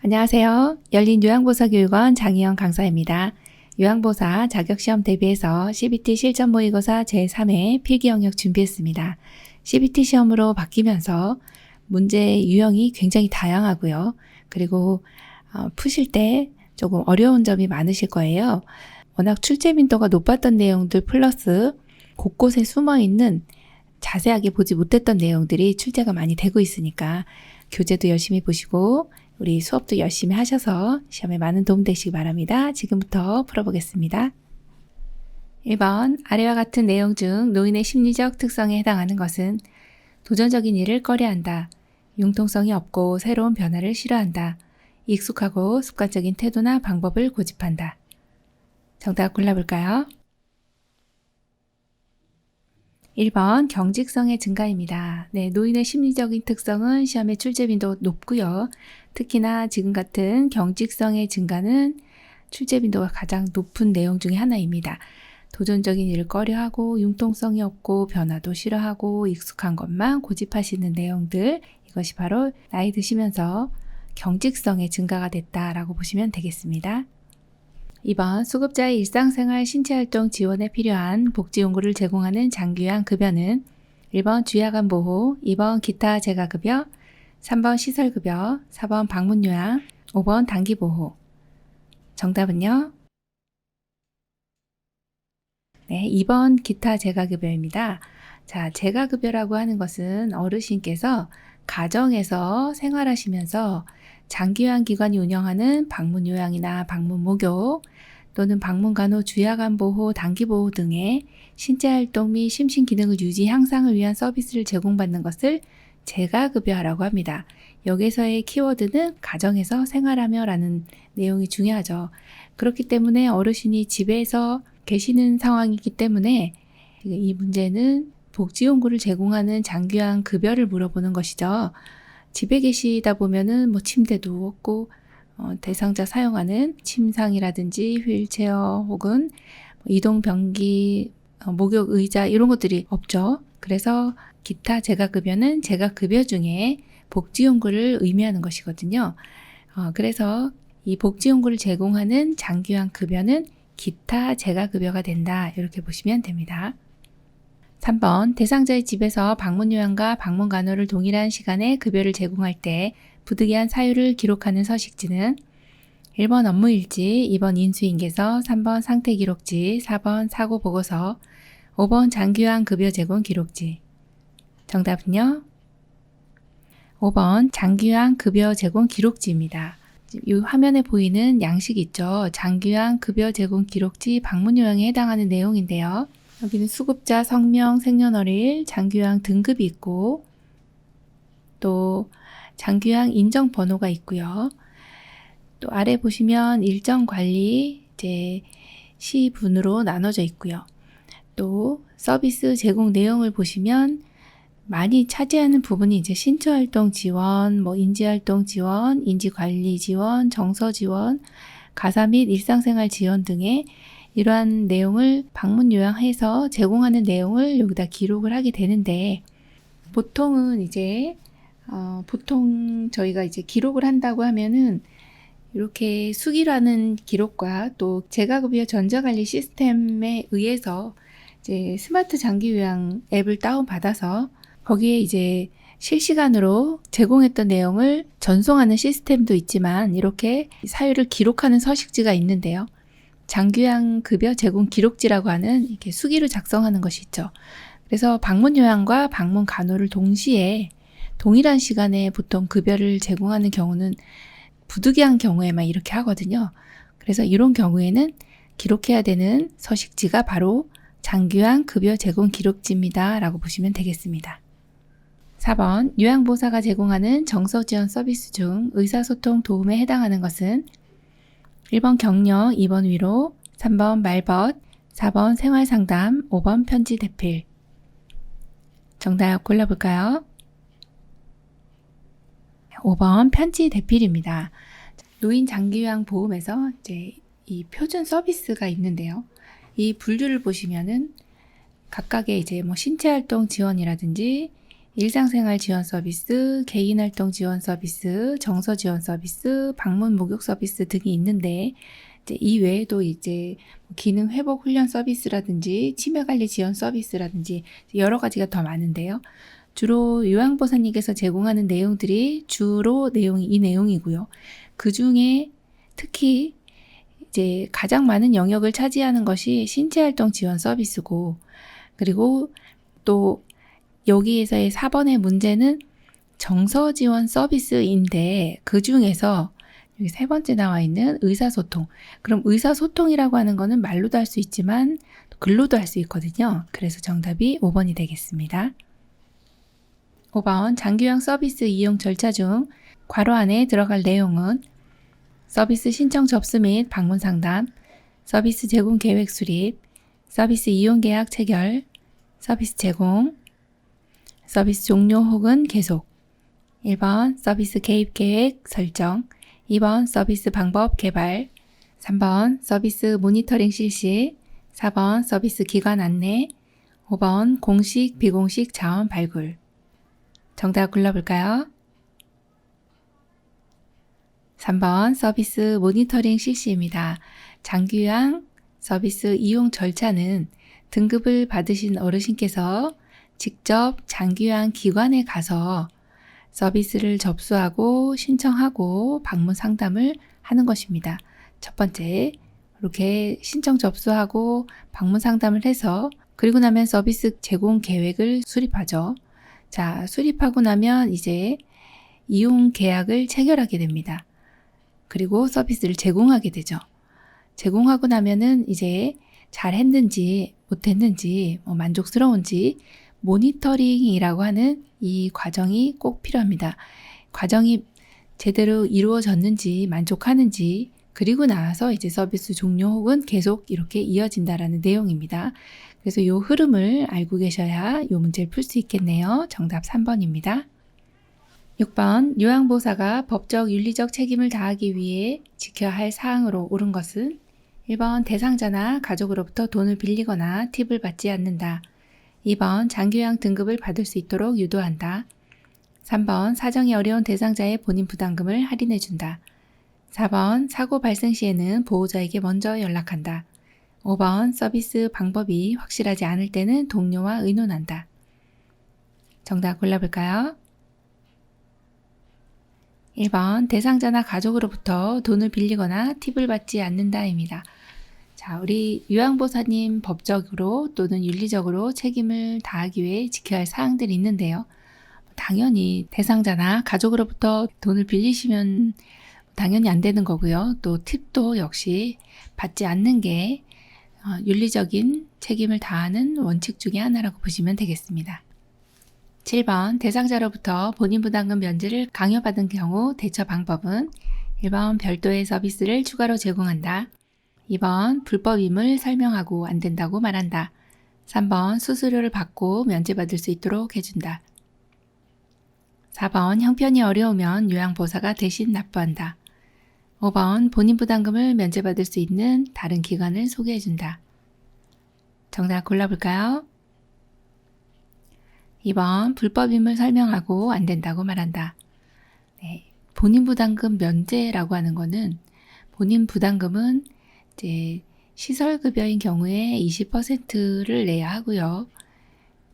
안녕하세요. 열린 요양보사교육원 장희영 강사입니다. 요양보사 자격시험 대비해서 CBT 실전 모의고사 제3회 필기영역 준비했습니다. CBT 시험으로 바뀌면서 문제 유형이 굉장히 다양하고요. 그리고 푸실 때 조금 어려운 점이 많으실 거예요. 워낙 출제 빈도가 높았던 내용들 플러스 곳곳에 숨어있는 자세하게 보지 못했던 내용들이 출제가 많이 되고 있으니까 교재도 열심히 보시고 우리 수업도 열심히 하셔서 시험에 많은 도움 되시기 바랍니다. 지금부터 풀어보겠습니다. 1번, 아래와 같은 내용 중 노인의 심리적 특성에 해당하는 것은 도전적인 일을 꺼려한다. 융통성이 없고 새로운 변화를 싫어한다. 익숙하고 습관적인 태도나 방법을 고집한다. 정답 골라볼까요? 1번 경직성의 증가입니다. 네, 노인의 심리적인 특성은 시험의 출제 빈도 높고요. 특히나 지금 같은 경직성의 증가는 출제 빈도가 가장 높은 내용 중에 하나입니다. 도전적인 일을 꺼려하고 융통성이 없고 변화도 싫어하고 익숙한 것만 고집하시는 내용들, 이것이 바로 나이 드시면서 경직성의 증가가 됐다라고 보시면 되겠습니다. 2번 수급자의 일상생활 신체활동 지원에 필요한 복지용구를 제공하는 장기요양 급여는 1번 주야간 보호, 2번 기타 재가급여, 3번 시설급여, 4번 방문요양, 5번 단기보호. 정답은요? 네, 2번 기타 재가급여입니다. 자, 재가급여라고 하는 것은 어르신께서 가정에서 생활하시면서 장기요양기관이 운영하는 방문요양이나 방문목욕 또는 방문간호 주야간보호, 단기보호 등의 신체활동 및 심신기능을 유지, 향상을 위한 서비스를 제공받는 것을 재가급여라고 합니다. 여기서의 키워드는 가정에서 생활하며 라는 내용이 중요하죠. 그렇기 때문에 어르신이 집에서 계시는 상황이기 때문에 이 문제는 복지용구를 제공하는 장기요양 급여를 물어보는 것이죠. 집에 계시다 보면은 침대도 없고 대상자 사용하는 침상이라든지 휠체어 혹은 이동변기, 목욕 의자 이런 것들이 없죠. 그래서 기타 재가급여는 재가급여 중에 복지용구를 의미하는 것이거든요. 그래서 이 복지용구를 제공하는 장기요양 급여는 기타 재가급여가 된다. 이렇게 보시면 됩니다. 3번 대상자의 집에서 방문요양과 방문간호를 동일한 시간에 급여를 제공할 때 부득이한 사유를 기록하는 서식지는 1번 업무일지, 2번 인수인계서, 3번 상태기록지, 4번 사고보고서, 5번 장기요양 급여 제공 기록지. 정답은요? 5번 장기요양 급여 제공 기록지입니다. 이 화면에 보이는 양식 있죠? 장기요양 급여 제공 기록지 방문요양에 해당하는 내용인데요. 여기는 수급자 성명, 생년월일, 장기요양 등급이 있고 또 장기요양 인정번호가 있고요. 또 아래 보시면 일정 관리 시분으로 나눠져 있고요. 또 서비스 제공 내용을 보시면 많이 차지하는 부분이 신체활동 지원, 인지활동 지원, 인지관리 지원, 정서 지원, 가사 및 일상생활 지원 등의 이러한 내용을 방문요양해서 제공하는 내용을 여기다 기록을 하게 되는데 보통은 보통 저희가 기록을 한다고 하면은 이렇게 수기라는 기록과 또 재가급여 전자관리 시스템에 의해서 스마트 장기요양 앱을 다운받아서 거기에 실시간으로 제공했던 내용을 전송하는 시스템도 있지만 이렇게 사유를 기록하는 서식지가 있는데요. 장기요양 급여 제공 기록지라고 하는 이렇게 수기로 작성하는 것이 있죠. 그래서 방문요양과 방문간호를 동시에 동일한 시간에 보통 급여를 제공하는 경우는 부득이한 경우에만 이렇게 하거든요. 그래서 이런 경우에는 기록해야 되는 서식지가 바로 장기요양 급여 제공 기록지입니다. 라고 보시면 되겠습니다. 4번 요양보사가 제공하는 정서지원 서비스 중 의사소통 도움에 해당하는 것은 1번 격려, 2번 위로, 3번 말벗, 4번 생활상담, 5번 편지 대필. 정답 골라볼까요? 5번 편지 대필입니다. 노인 장기요양 보험에서 이 표준 서비스가 있는데요. 이 분류를 보시면은 각각의 신체활동 지원이라든지 일상생활 지원 서비스, 개인활동 지원 서비스, 정서 지원 서비스, 방문 목욕 서비스 등이 있는데 이제 이 외에도 이제 기능 회복 훈련 서비스라든지 치매 관리 지원 서비스라든지 여러 가지가 더 많은데요. 주로 요양보호사님께서 제공하는 내용들이 주로 내용이 이 내용이고요. 그 중에 특히 이제 가장 많은 영역을 차지하는 것이 신체활동 지원 서비스고, 그리고 또 여기에서의 4번의 문제는 정서 지원 서비스인데 그 중에서 여기 세 번째 나와 있는 의사소통. 그럼 의사소통이라고 하는 거는 말로도 할 수 있지만 글로도 할 수 있거든요. 그래서 정답이 5번이 되겠습니다. 5번 장기요양 서비스 이용 절차 중 괄호 안에 들어갈 내용은 서비스 신청 접수 및 방문 상담, 서비스 제공 계획 수립, 서비스 이용 계약 체결, 서비스 제공, 서비스 종료 혹은 계속. 1번 서비스 개입 계획 설정, 2번 서비스 방법 개발, 3번 서비스 모니터링 실시, 4번 서비스 기관 안내, 5번 공식 비공식 자원 발굴. 정답 골라볼까요? 3번 서비스 모니터링 실시입니다. 장기요양 서비스 이용 절차는 등급을 받으신 어르신께서 직접 장기요양 기관에 가서 서비스를 접수하고 신청하고 방문 상담을 하는 것입니다. 첫 번째, 이렇게 신청 접수하고 방문 상담을 해서 그리고 나면 서비스 제공 계획을 수립하죠. 자, 수립하고 나면 이제 이용 계약을 체결하게 됩니다. 그리고 서비스를 제공하게 되죠. 제공하고 나면은 이제 잘했는지 못했는지 만족스러운지 모니터링이라고 하는 이 과정이 꼭 필요합니다. 과정이 제대로 이루어졌는지 만족하는지 그리고 나서 이제 서비스 종료 혹은 계속 이렇게 이어진다라는 내용입니다. 그래서 이 흐름을 알고 계셔야 이 문제를 풀 수 있겠네요. 정답 3번입니다. 6번 요양보호사가 법적 윤리적 책임을 다하기 위해 지켜야 할 사항으로 옳은 것은 1번 대상자나 가족으로부터 돈을 빌리거나 팁을 받지 않는다. 2번 장기요양 등급을 받을 수 있도록 유도한다. 3번 사정이 어려운 대상자의 본인 부담금을 할인해준다. 4번 사고 발생 시에는 보호자에게 먼저 연락한다. 5번 서비스 방법이 확실하지 않을 때는 동료와 의논한다. 정답 골라볼까요? 1번 대상자나 가족으로부터 돈을 빌리거나 팁을 받지 않는다입니다. 자, 우리 요양보호사님 법적으로 또는 윤리적으로 책임을 다하기 위해 지켜야 할 사항들이 있는데요. 당연히 대상자나 가족으로부터 돈을 빌리시면 당연히 안 되는 거고요. 또 팁도 역시 받지 않는 게 윤리적인 책임을 다하는 원칙 중에 하나라고 보시면 되겠습니다. 7번 대상자로부터 본인 부담금 면제를 강요받은 경우 대처 방법은 1번 별도의 서비스를 추가로 제공한다. 2번 불법임을 설명하고 안 된다고 말한다. 3번 수수료를 받고 면제받을 수 있도록 해준다. 4번 형편이 어려우면 요양보호사가 대신 납부한다. 5번 본인 부담금을 면제받을 수 있는 다른 기관을 소개해준다. 정답 골라볼까요? 2번 불법임을 설명하고 안 된다고 말한다. 네, 본인 부담금 면제라고 하는 거는 본인 부담금은 이제 시설급여인 경우에 20%를 내야 하고요.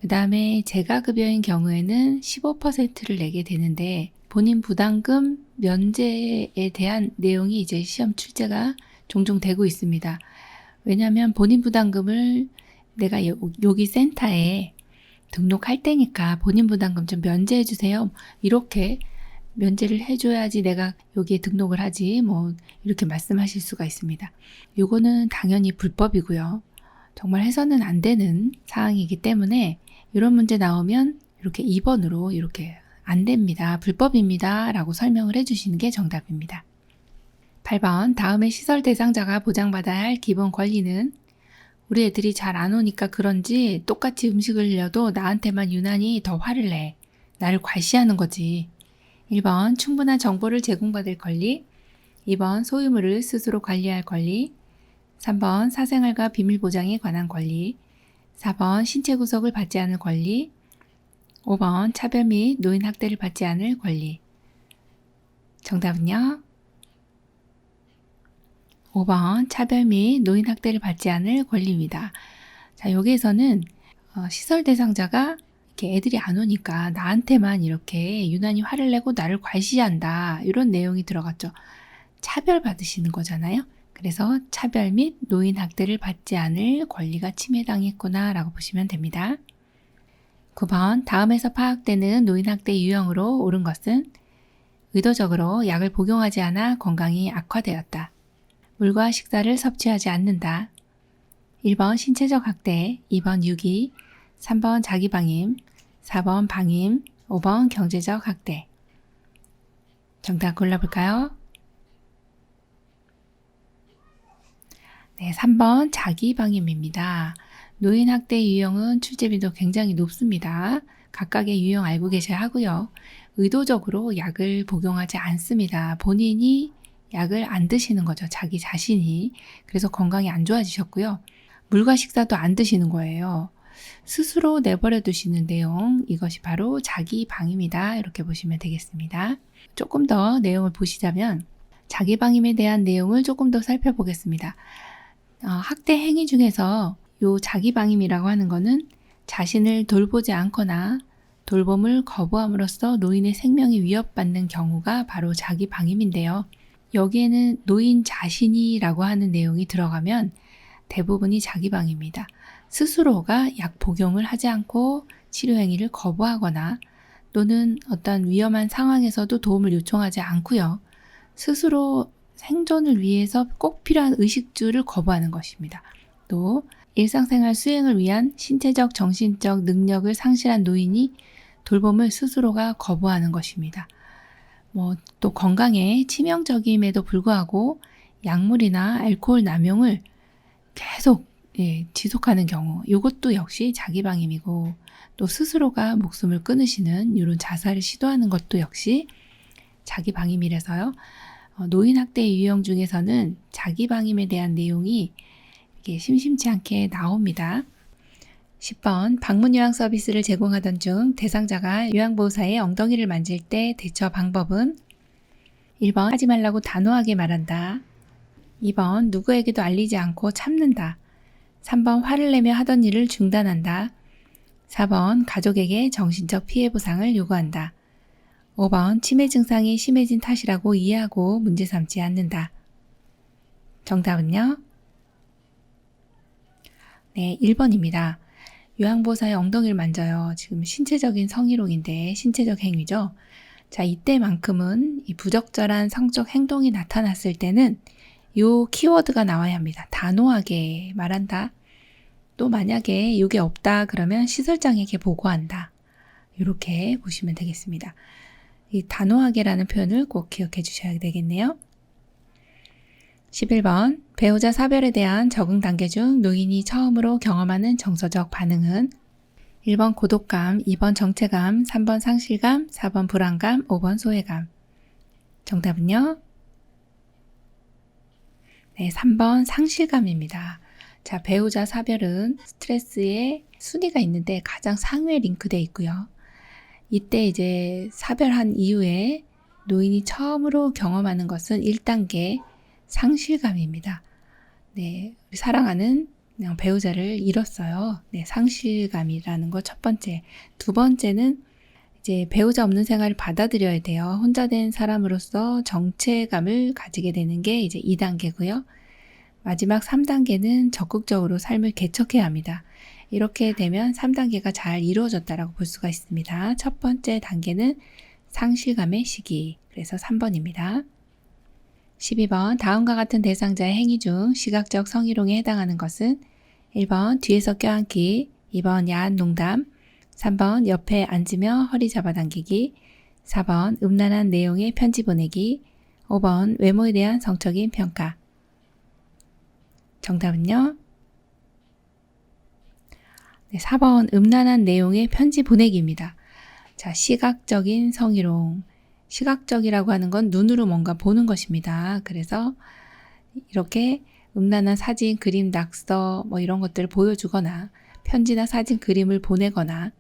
그 다음에 재가급여인 경우에는 15%를 내게 되는데 본인 부담금 면제에 대한 내용이 이제 시험 출제가 종종 되고 있습니다. 왜냐하면 본인 부담금을 내가 여기 센터에 등록할 때니까 본인 부담금 좀 면제해 주세요. 이렇게 면제를 해줘야지 내가 여기에 등록을 하지 이렇게 말씀하실 수가 있습니다. 요거는 당연히 불법이고요. 정말 해서는 안 되는 사항이기 때문에 이런 문제 나오면 이렇게 2번으로 이렇게 안 됩니다. 불법입니다. 라고 설명을 해주시는 게 정답입니다. 8번 다음에 시설 대상자가 보장받아야 할 기본 권리는 우리 애들이 잘 안 오니까 그런지 똑같이 음식을 내려도 나한테만 유난히 더 화를 내. 나를 괄시하는 거지. 1번 충분한 정보를 제공받을 권리, 2번 소유물을 스스로 관리할 권리, 3번 사생활과 비밀 보장에 관한 권리, 4번 신체 구속을 받지 않을 권리, 5번 차별 및 노인 학대를 받지 않을 권리. 정답은요? 5번 차별 및 노인 학대를 받지 않을 권리입니다. 자, 여기에서는 시설 대상자가 이렇게 애들이 안 오니까 나한테만 이렇게 유난히 화를 내고 나를 과시한다, 이런 내용이 들어갔죠. 차별받으시는 거잖아요. 그래서 차별 및 노인 학대를 받지 않을 권리가 침해당했구나 라고 보시면 됩니다. 9번 다음에서 파악되는 노인 학대 유형으로 옳은 것은 의도적으로 약을 복용하지 않아 건강이 악화되었다. 물과 식사를 섭취하지 않는다. 1번 신체적 학대, 2번 유기, 3번 자기방임, 4번 방임, 5번 경제적 학대. 정답 골라볼까요? 네, 3번 자기방임입니다. 노인 학대 유형은 출제빈도 굉장히 높습니다. 각각의 유형 알고 계셔야 하고요. 의도적으로 약을 복용하지 않습니다. 본인이 약을 안 드시는 거죠. 자기 자신이. 그래서 건강이 안 좋아지셨고요. 물과 식사도 안 드시는 거예요. 스스로 내버려 두시는 내용, 이것이 바로 자기방임이다, 이렇게 보시면 되겠습니다. 조금 더 내용을 보시자면 자기방임에 대한 내용을 조금 더 살펴보겠습니다. 학대 행위 중에서 요 자기방임이라고 하는 거는 자신을 돌보지 않거나 돌봄을 거부함으로써 노인의 생명이 위협받는 경우가 바로 자기방임인데요. 여기에는 노인 자신이라고 하는 내용이 들어가면 대부분이 자기방임입니다. 스스로가 약 복용을 하지 않고 치료 행위를 거부하거나 또는 어떤 위험한 상황에서도 도움을 요청하지 않고요. 스스로 생존을 위해서 꼭 필요한 의식주를 거부하는 것입니다. 또 일상생활 수행을 위한 신체적, 정신적 능력을 상실한 노인이 돌봄을 스스로가 거부하는 것입니다. 또 건강에 치명적임에도 불구하고 약물이나 알코올 남용을 계속 지속하는 경우, 이것도 역시 자기방임이고, 또 스스로가 목숨을 끊으시는 이런 자살을 시도하는 것도 역시 자기방임이라서요. 노인 학대 유형 중에서는 자기방임에 대한 내용이 이게 심심치 않게 나옵니다. 10번 방문 요양 서비스를 제공하던 중 대상자가 요양보호사의 엉덩이를 만질 때 대처 방법은 1번 하지 말라고 단호하게 말한다. 2번 누구에게도 알리지 않고 참는다. 3번 화를 내며 하던 일을 중단한다. 4번 가족에게 정신적 피해 보상을 요구한다. 5번 치매 증상이 심해진 탓이라고 이해하고 문제 삼지 않는다. 정답은요? 네, 1번입니다. 요양보호사의 엉덩이를 만져요. 지금 신체적인 성희롱인데 신체적 행위죠. 자, 이때만큼은 이 부적절한 성적 행동이 나타났을 때는 요 키워드가 나와야 합니다. 단호하게 말한다. 또 만약에 이게 없다 그러면 시설장에게 보고한다. 이렇게 보시면 되겠습니다. 이 단호하게라는 표현을 꼭 기억해 주셔야 되겠네요. 11번 배우자 사별에 대한 적응 단계 중 노인이 처음으로 경험하는 정서적 반응은 1번 고독감, 2번 정체감, 3번 상실감, 4번 불안감, 5번 소외감. 정답은요? 네, 3번 상실감입니다. 자, 배우자 사별은 스트레스의 순위가 있는데 가장 상위에 링크되어 있고요. 이때 이제 사별한 이후에 노인이 처음으로 경험하는 것은 1단계 상실감입니다. 네, 사랑하는 배우자를 잃었어요. 네, 상실감이라는 거 첫 번째. 두 번째는 이제 배우자 없는 생활을 받아들여야 돼요. 혼자 된 사람으로서 정체감을 가지게 되는 게 이제 2단계고요. 마지막 3단계는 적극적으로 삶을 개척해야 합니다. 이렇게 되면 3단계가 잘 이루어졌다라고 볼 수가 있습니다. 첫 번째 단계는 상실감의 시기. 그래서 3번입니다. 12번 다음과 같은 대상자의 행위 중 시각적 성희롱에 해당하는 것은 1번 뒤에서 껴안기, 2번 야한 농담, 3번 옆에 앉으며 허리 잡아당기기, 4번 음란한 내용의 편지 보내기, 5번 외모에 대한 성적인 평가. 정답은요? 네, 4번 음란한 내용의 편지 보내기입니다. 자, 시각적인 성희롱. 시각적이라고 하는 건 눈으로 뭔가 보는 것입니다. 그래서 이렇게 음란한 사진, 그림, 낙서 이런 것들을 보여주거나 편지나 사진, 그림을 보내거나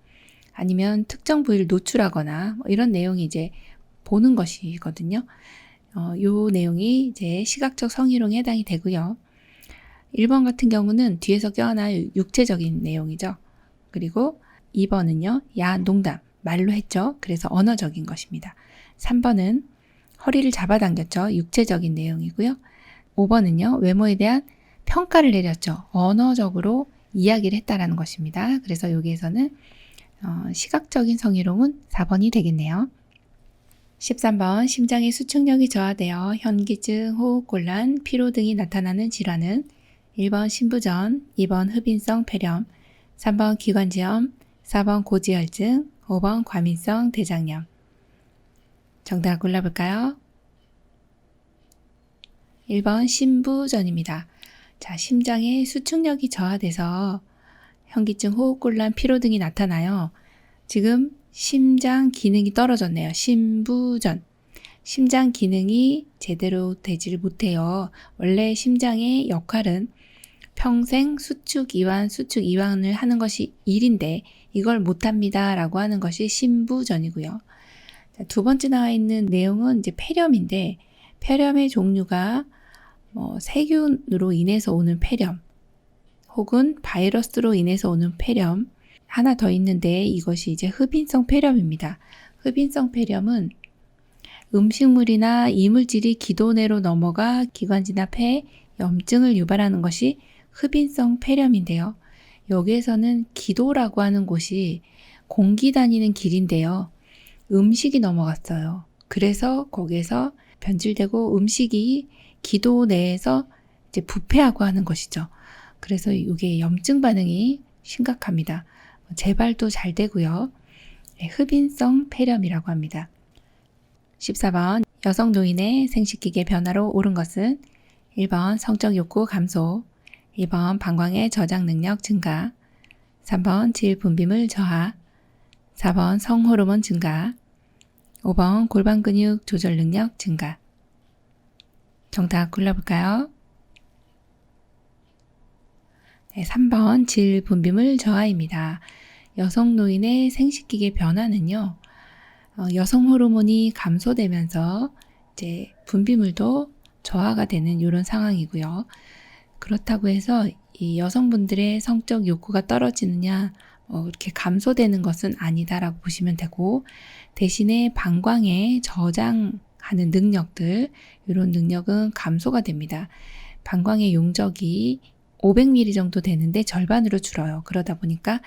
아니면 특정 부위를 노출하거나 뭐 이런 내용이 이제 보는 것이거든요. 요 내용이 이제 시각적 성희롱에 해당이 되고요. 1번 같은 경우는 뒤에서 껴안을 육체적인 내용이죠. 그리고 2번은요, 야, 농담, 말로 했죠. 그래서 언어적인 것입니다. 3번은 허리를 잡아당겼죠. 육체적인 내용이고요. 5번은요, 외모에 대한 평가를 내렸죠. 언어적으로 이야기를 했다라는 것입니다. 그래서 여기에서는 시각적인 성희롱은 4번이 되겠네요. 13번 심장의 수축력이 저하되어 현기증, 호흡곤란, 피로 등이 나타나는 질환은 1번 신부전, 2번 흡인성 폐렴, 3번 기관지염, 4번 고지혈증, 5번 과민성 대장염. 정답 골라볼까요? 1번 신부전입니다. 자, 심장의 수축력이 저하돼서 현기증, 호흡곤란, 피로 등이 나타나요. 지금 심장 기능이 떨어졌네요. 신부전. 심장 기능이 제대로 되지를 못해요. 원래 심장의 역할은 평생 수축 이완을 하는 것이 일인데 이걸 못합니다 라고 하는 것이 신부전이고요. 자, 두 번째 나와 있는 내용은 이제 폐렴인데 폐렴의 종류가 세균으로 인해서 오는 폐렴 혹은 바이러스로 인해서 오는 폐렴, 하나 더 있는데 이것이 이제 흡인성 폐렴입니다. 흡인성 폐렴은 음식물이나 이물질이 기도 내로 넘어가 기관지나 폐에 염증을 유발하는 것이 흡인성 폐렴인데요. 여기에서는 기도라고 하는 곳이 공기 다니는 길인데요. 음식이 넘어갔어요. 그래서 거기에서 변질되고 음식이 기도 내에서 이제 부패하고 하는 것이죠. 그래서 이게 염증 반응이 심각합니다. 재발도 잘 되고요. 흡인성 폐렴이라고 합니다. 14번 여성 노인의 생식기계 변화로 옳은 것은 1번 성적 욕구 감소, 2번 방광의 저장 능력 증가, 3번 질 분비물 저하, 4번 성호르몬 증가, 5번 골반 근육 조절 능력 증가. 정답 골라볼까요? 네, 3번 질 분비물 저하입니다. 여성 노인의 생식기계 변화는요, 여성 호르몬이 감소되면서 이제 분비물도 저하가 되는 이런 상황이고요. 그렇다고 해서 이 여성분들의 성적 욕구가 떨어지느냐, 이렇게 감소되는 것은 아니다라고 보시면 되고, 대신에 방광에 저장하는 능력들, 이런 능력은 감소가 됩니다. 방광의 용적이 500ml 정도 되는데 절반으로 줄어요. 그러다 보니까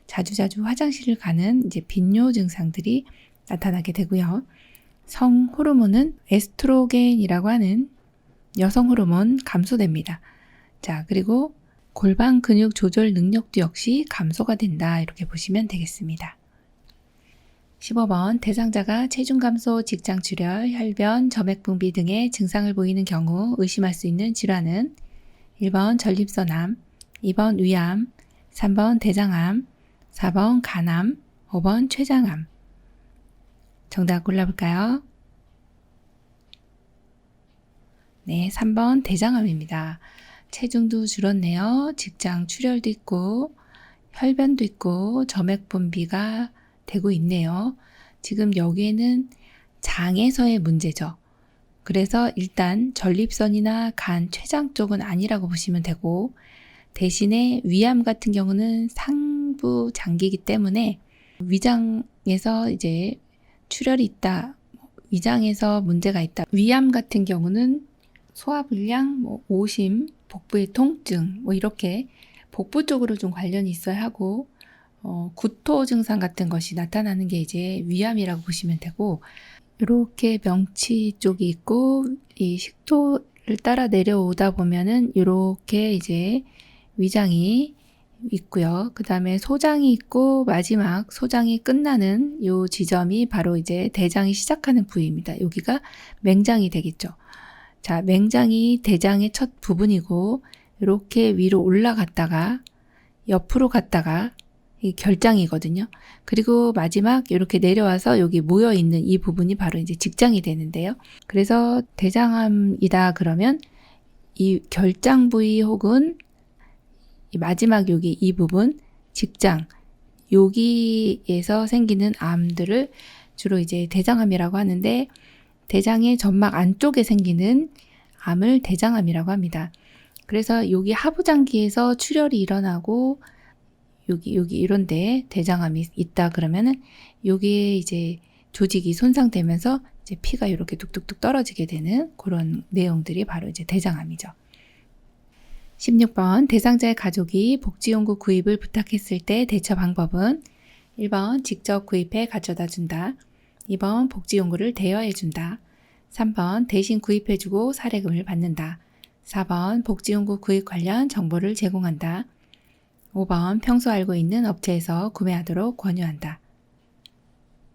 자주자주 화장실을 가는 이제 빈뇨 증상들이 나타나게 되고요. 성 호르몬은 에스트로겐이라고 하는 여성 호르몬 감소됩니다. 자, 그리고 골반 근육 조절 능력도 역시 감소가 된다. 이렇게 보시면 되겠습니다. 15번 대상자가 체중 감소, 직장 출혈, 혈변, 점액 분비 등의 증상을 보이는 경우 의심할 수 있는 질환은 1번 전립선암, 2번 위암, 3번 대장암, 4번 간암, 5번 췌장암. 정답 골라볼까요? 네, 3번 대장암입니다. 체중도 줄었네요. 직장 출혈도 있고 혈변도 있고 점액 분비가 되고 있네요. 지금 여기에는 장에서의 문제죠. 그래서 일단 전립선이나 간, 췌장 쪽은 아니라고 보시면 되고 대신에 위암 같은 경우는 상부 장기이기 때문에 위장에서 이제 출혈이 있다, 위장에서 문제가 있다. 위암 같은 경우는 소화불량, 오심, 복부의 통증, 이렇게 복부 쪽으로 좀 관련이 있어야 하고 구토 증상 같은 것이 나타나는 게 이제 위암이라고 보시면 되고, 이렇게 명치 쪽이 있고 이 식도를 따라 내려오다 보면은 이렇게 이제 위장이 있고요. 그 다음에 소장이 있고 마지막 소장이 끝나는 요 지점이 바로 이제 대장이 시작하는 부위입니다. 여기가 맹장이 되겠죠. 자, 맹장이 대장의 첫 부분이고 이렇게 위로 올라갔다가 옆으로 갔다가 이 결장이거든요. 그리고 마지막 이렇게 내려와서 여기 모여있는 이 부분이 바로 이제 직장이 되는데요. 그래서 대장암이다 그러면 이 결장 부위 혹은 이 마지막 여기 이 부분 직장, 여기에서 생기는 암들을 주로 이제 대장암이라고 하는데, 대장의 점막 안쪽에 생기는 암을 대장암이라고 합니다. 그래서 여기 하부장기에서 출혈이 일어나고 여기 이런데 대장암이 있다 그러면은 여기에 이제 조직이 손상되면서 이제 피가 이렇게 뚝뚝뚝 떨어지게 되는 그런 내용들이 바로 이제 대장암이죠. 16번 대상자의 가족이 복지용구 구입을 부탁했을 때 대처 방법은 1번 직접 구입해 가져다 준다. 2번 복지용구를 대여해 준다. 3번 대신 구입해주고 사례금을 받는다. 4번 복지용구 구입 관련 정보를 제공한다. 5번 평소 알고 있는 업체에서 구매하도록 권유한다.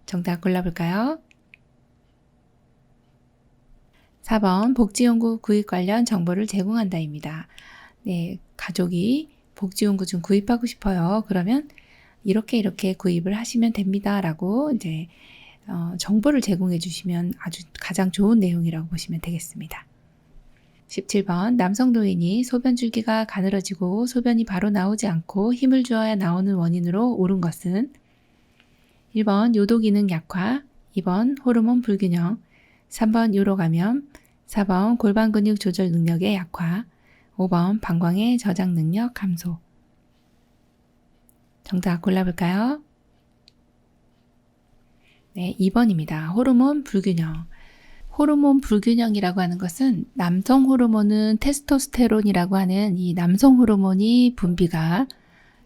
정답 골라볼까요? 4번 복지용구 구입 관련 정보를 제공한다입니다. 네, 가족이 복지용구 좀 구입하고 싶어요. 그러면 이렇게 구입을 하시면 됩니다. 라고 이제 정보를 제공해 주시면 아주 가장 좋은 내용이라고 보시면 되겠습니다. 17번 남성 노인이 소변 줄기가 가늘어지고 소변이 바로 나오지 않고 힘을 주어야 나오는 원인으로 옳은 것은 1번 요도 기능 약화, 2번 호르몬 불균형, 3번 요로 감염, 4번 골반 근육 조절 능력의 약화, 5번 방광의 저장 능력 감소. 정답 골라볼까요? 네, 2번입니다. 호르몬 불균형. 호르몬 불균형이라고 하는 것은 남성 호르몬은 테스토스테론이라고 하는 이 남성 호르몬이 분비가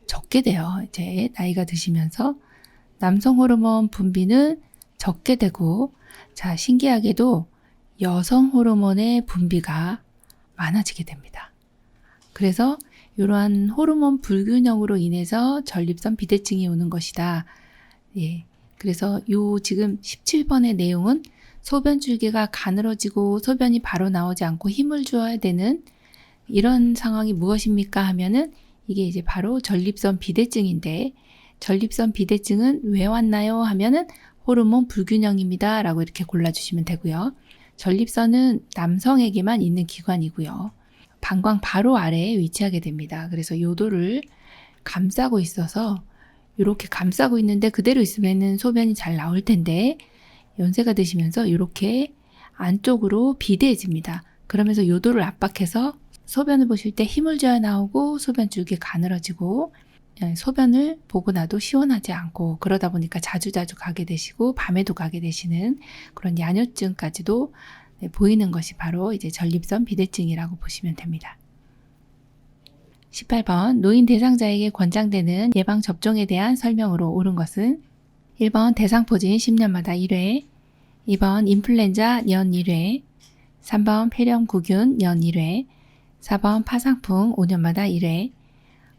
적게 돼요. 이제 나이가 드시면서 남성 호르몬 분비는 적게 되고, 자, 신기하게도 여성 호르몬의 분비가 많아지게 됩니다. 그래서 이러한 호르몬 불균형으로 인해서 전립선 비대증이 오는 것이다. 예. 그래서 지금 17번의 내용은 소변 줄기가 가늘어지고 소변이 바로 나오지 않고 힘을 주어야 되는 이런 상황이 무엇입니까 하면은 이게 이제 바로 전립선 비대증인데, 전립선 비대증은 왜 왔나요 하면은 호르몬 불균형입니다 라고 이렇게 골라주시면 되고요. 전립선은 남성에게만 있는 기관이고요. 방광 바로 아래에 위치하게 됩니다. 그래서 요도를 감싸고 있어서 이렇게 감싸고 있는데 그대로 있으면은 소변이 잘 나올 텐데, 연세가 드시면서 이렇게 안쪽으로 비대해집니다. 그러면서 요도를 압박해서 소변을 보실 때 힘을 줘야 나오고 소변 줄기 가늘어지고 소변을 보고 나도 시원하지 않고, 그러다 보니까 자주 가게 되시고 밤에도 가게 되시는 그런 야뇨증까지도 보이는 것이 바로 이제 전립선 비대증이라고 보시면 됩니다. 18번 노인 대상자에게 권장되는 예방 접종에 대한 설명으로 옳은 것은 1번 대상포진 10년마다 1회, 2번 인플루엔자 연 1회, 3번 폐렴구균 연 1회, 4번 파상풍 5년마다 1회,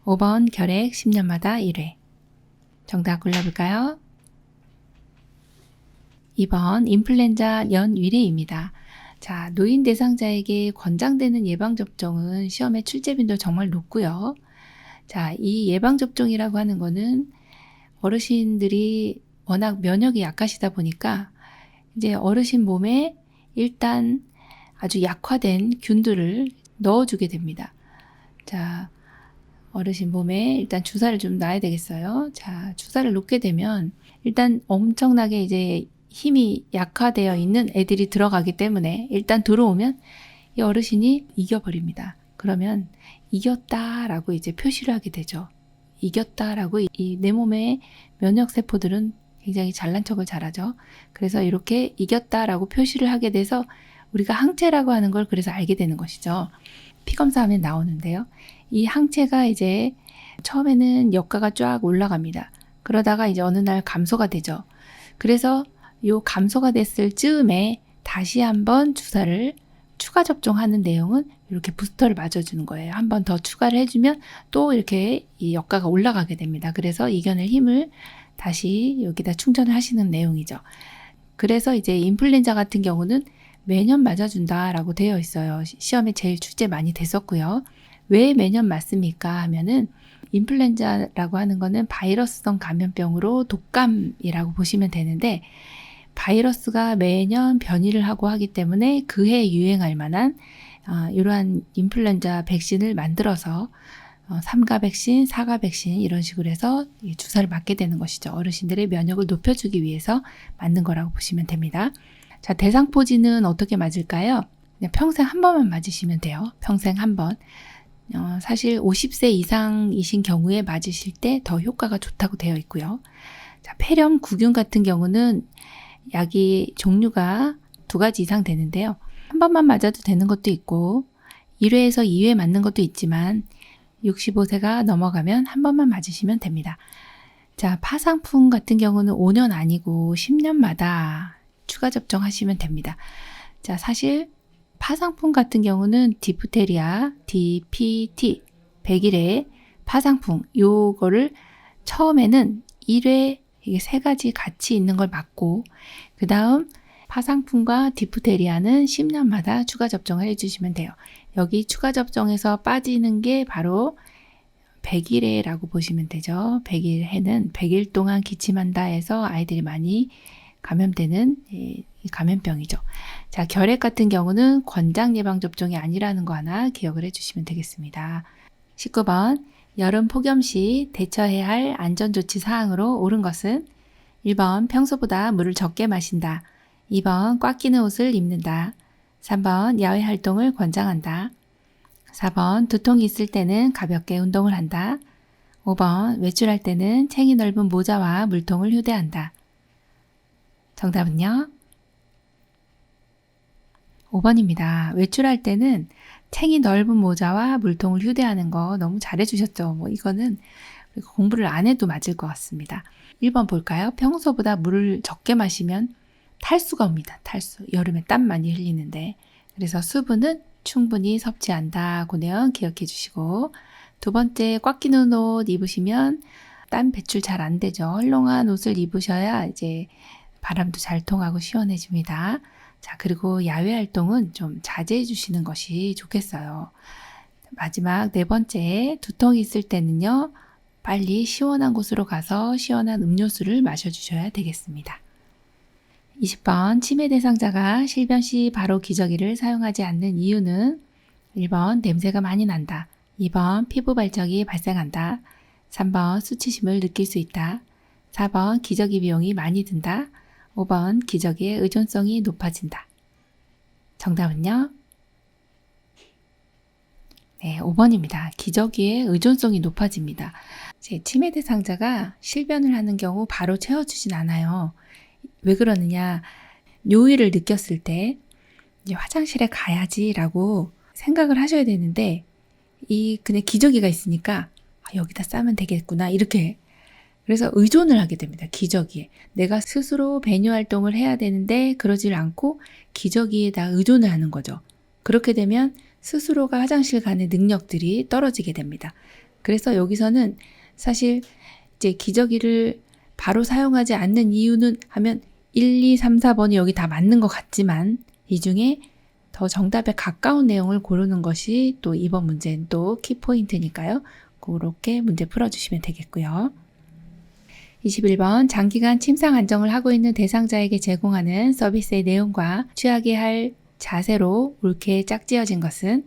5번 결핵 10년마다 1회. 정답 골라볼까요? 2번 인플루엔자 연 1회입니다. 자, 노인 대상자에게 권장되는 예방접종은 시험의 출제빈도 정말 높고요. 자, 이 예방접종이라고 하는 거는 어르신들이 워낙 면역이 약하시다 보니까 이제 어르신 몸에 일단 아주 약화된 균들을 넣어주게 됩니다. 자, 어르신 몸에 일단 주사를 좀 놔야 되겠어요. 자, 주사를 놓게 되면 일단 엄청나게 이제 힘이 약화되어 있는 애들이 들어가기 때문에 일단 들어오면 이 어르신이 이겨버립니다. 그러면 이겼다라고 이제 표시를 하게 되죠. 이겼다라고 이 내 몸의 면역세포들은 굉장히 잘난 척을 잘하죠. 그래서 이렇게 이겼다라고 표시를 하게 돼서 우리가 항체라고 하는 걸 그래서 알게 되는 것이죠. 피검사하면 나오는데요. 이 항체가 이제 처음에는 역가가 쫙 올라갑니다. 그러다가 이제 어느 날 감소가 되죠. 그래서 요 감소가 됐을 즈음에 다시 한번 주사를 추가 접종하는 내용은 이렇게 부스터를 맞아주는 거예요. 한 번 더 추가를 해주면 또 이렇게 이 역가가 올라가게 됩니다. 그래서 이겨낼 힘을 다시 여기다 충전을 하시는 내용이죠. 그래서 이제 인플루엔자 같은 경우는 매년 맞아준다라고 되어 있어요. 시험에 제일 출제 많이 됐었고요. 왜 매년 맞습니까 하면은 인플루엔자라고 하는 거는 바이러스성 감염병으로 독감이라고 보시면 되는데, 바이러스가 매년 변이를 하고 하기 때문에 그해 유행할 만한 이러한 인플루엔자 백신을 만들어서 삼가 백신, 사가 백신 이런 식으로 해서 주사를 맞게 되는 것이죠. 어르신들의 면역을 높여주기 위해서 맞는 거라고 보시면 됩니다. 자, 대상포진은 어떻게 맞을까요? 그냥 평생 한 번만 맞으시면 돼요. 평생 한 번. 사실 50세 이상이신 경우에 맞으실 때 더 효과가 좋다고 되어 있고요. 자, 폐렴, 구균 같은 경우는 약이 종류가 2가지 이상 되는데요. 한 번만 맞아도 되는 것도 있고 1회에서 2회 맞는 것도 있지만 65세가 넘어가면 한 번만 맞으시면 됩니다. 자, 파상풍 같은 경우는 5년 아니고 10년마다 추가 접종하시면 됩니다. 자, 사실 파상풍 같은 경우는 디프테리아, DPT, 100일의 파상풍 요거를 처음에는 1회 이게 3가지 같이 있는 걸 맞고 그 다음 파상풍과 디프테리아는 10년마다 추가 접종을 해주시면 돼요. 여기 추가 접종에서 빠지는 게 바로 100일해라고 보시면 되죠. 100일해는 100일 동안 기침한다 해서 아이들이 많이 감염되는 감염병이죠. 자, 결핵 같은 경우는 권장 예방 접종이 아니라는 거 하나 기억을 해주시면 되겠습니다. 19번 여름 폭염 시 대처해야 할 안전조치 사항으로 옳은 것은 1번 평소보다 물을 적게 마신다. 2번 꽉 끼는 옷을 입는다. 3번 야외 활동을 권장한다. 4번 두통이 있을 때는 가볍게 운동을 한다. 5번 외출할 때는 챙이 넓은 모자와 물통을 휴대한다. 정답은요? 5번입니다. 외출할 때는 챙이 넓은 모자와 물통을 휴대하는 거 너무 잘해주셨죠. 이거는 공부를 안 해도 맞을 것 같습니다. 1번 볼까요? 평소보다 물을 적게 마시면 탈수가 옵니다. 탈수. 여름에 땀 많이 흘리는데. 그래서 수분은 충분히 섭취한다고 내용 기억해 주시고 2번째 꽉 끼는 옷 입으시면 땀 배출 잘 안 되죠. 헐렁한 옷을 입으셔야 이제 바람도 잘 통하고 시원해집니다. 자, 그리고 야외 활동은 좀 자제해 주시는 것이 좋겠어요. 마지막 4번째 두통이 있을 때는요. 빨리 시원한 곳으로 가서 시원한 음료수를 마셔주셔야 되겠습니다. 20번 치매 대상자가 실변 시 바로 기저귀를 사용하지 않는 이유는 1번 냄새가 많이 난다. 2번 피부 발적이 발생한다. 3번 수치심을 느낄 수 있다. 4번 기저귀 비용이 많이 든다. 5번 기저귀의 의존성이 높아진다. 정답은요? 네, 5번입니다. 기저귀의 의존성이 높아집니다. 제 치매 대상자가 실변을 하는 경우 바로 채워주진 않아요. 왜 그러느냐? 요일을 느꼈을 때 이제 화장실에 가야지라고 생각을 하셔야 되는데 그냥 기저귀가 있으니까 여기다 싸면 되겠구나 이렇게 그래서 의존을 하게 됩니다. 기저귀에. 내가 스스로 배뇨 활동을 해야 되는데 그러질 않고 기저귀에다 의존을 하는 거죠. 그렇게 되면 스스로가 화장실 가는 능력들이 떨어지게 됩니다. 그래서 여기서는 사실 이제 기저귀를 바로 사용하지 않는 이유는 하면 1, 2, 3, 4번이 여기 다 맞는 것 같지만 이 중에 더 정답에 가까운 내용을 고르는 것이 또 이번 문제는 또 키포인트니까요. 그렇게 문제 풀어주시면 되겠고요. 21번 장기간 침상 안정을 하고 있는 대상자에게 제공하는 서비스의 내용과 취하게 할 자세로 옳게 짝지어진 것은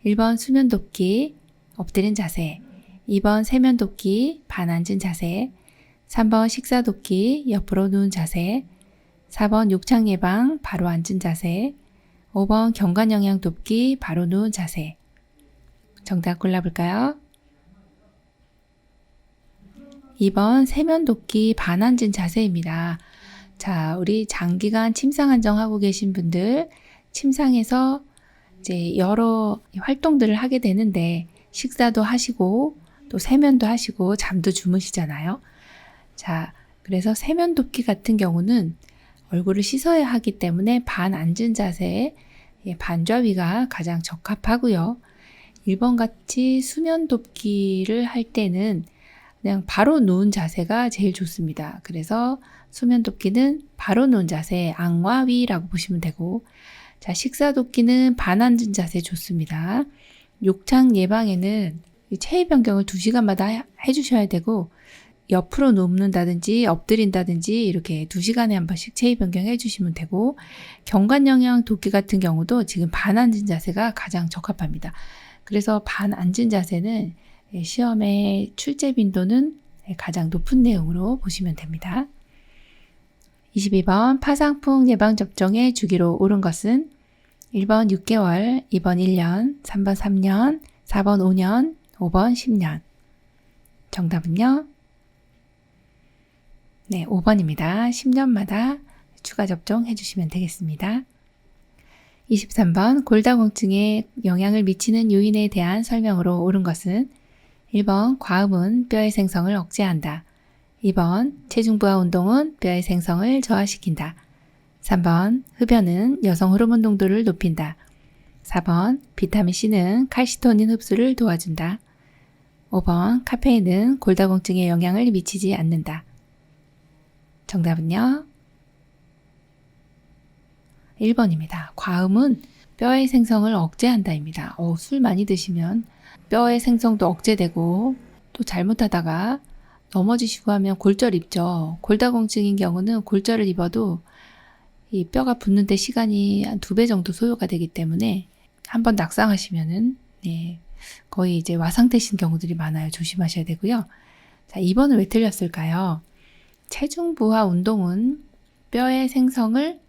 1번 수면 돕기 엎드린 자세, 2번 세면 돕기 반앉은 자세, 3번 식사 돕기 옆으로 누운 자세, 4번 욕창 예방 바로 앉은 자세, 5번 경관 영양 돕기 바로 누운 자세. 정답 골라볼까요? 2번 세면 돕기 반앉은 자세입니다. 자, 우리 장기간 침상 안정하고 계신 분들 침상에서 이제 여러 활동들을 하게 되는데 식사도 하시고 또 세면도 하시고 잠도 주무시잖아요. 자, 그래서 세면 돕기 같은 경우는 얼굴을 씻어야 하기 때문에 반앉은 자세, 반좌위가 가장 적합하고요. 1번 같이 수면 돕기를 할 때는 그냥 바로 누운 자세가 제일 좋습니다. 그래서 수면 돕기는 바로 누운 자세, 앙와위라고 보시면 되고, 자, 식사 돕기는 반앉은 자세 좋습니다. 욕창 예방에는 체위 변경을 2시간마다 해주셔야 되고, 옆으로 눕는다든지 엎드린다든지 이렇게 2시간에 한 번씩 체위 변경해 주시면 되고, 경관 영양 돕기 같은 경우도 지금 반앉은 자세가 가장 적합합니다. 그래서 반앉은 자세는 시험의 출제 빈도는 가장 높은 내용으로 보시면 됩니다. 22번 파상풍 예방접종의 주기로 옳은 것은 1번 6개월, 2번 1년, 3번 3년, 4번 5년, 5번 10년. 정답은요? 네, 5번입니다. 10년마다 추가 접종해 주시면 되겠습니다. 23번 골다공증에 영향을 미치는 요인에 대한 설명으로 옳은 것은 1번 과음은 뼈의 생성을 억제한다. 2번 체중부하 운동은 뼈의 생성을 저하시킨다. 3번 흡연은 여성 호르몬 농도를 높인다. 4번 비타민C는 칼시토닌 흡수를 도와준다. 5번 카페인은 골다공증에 영향을 미치지 않는다. 정답은요? 1번입니다. 과음은 뼈의 생성을 억제한다입니다. 술 많이 드시면 뼈의 생성도 억제되고 또 잘못하다가 넘어지시고 하면 골절 입죠. 골다공증인 경우는 골절을 입어도 이 뼈가 붙는데 시간이 한 2배 정도 소요가 되기 때문에 한번 낙상하시면은 거의 이제 와상되신 경우들이 많아요. 조심하셔야 되고요. 자, 2번은 왜 틀렸을까요? 체중 부하 운동은 뼈의 생성을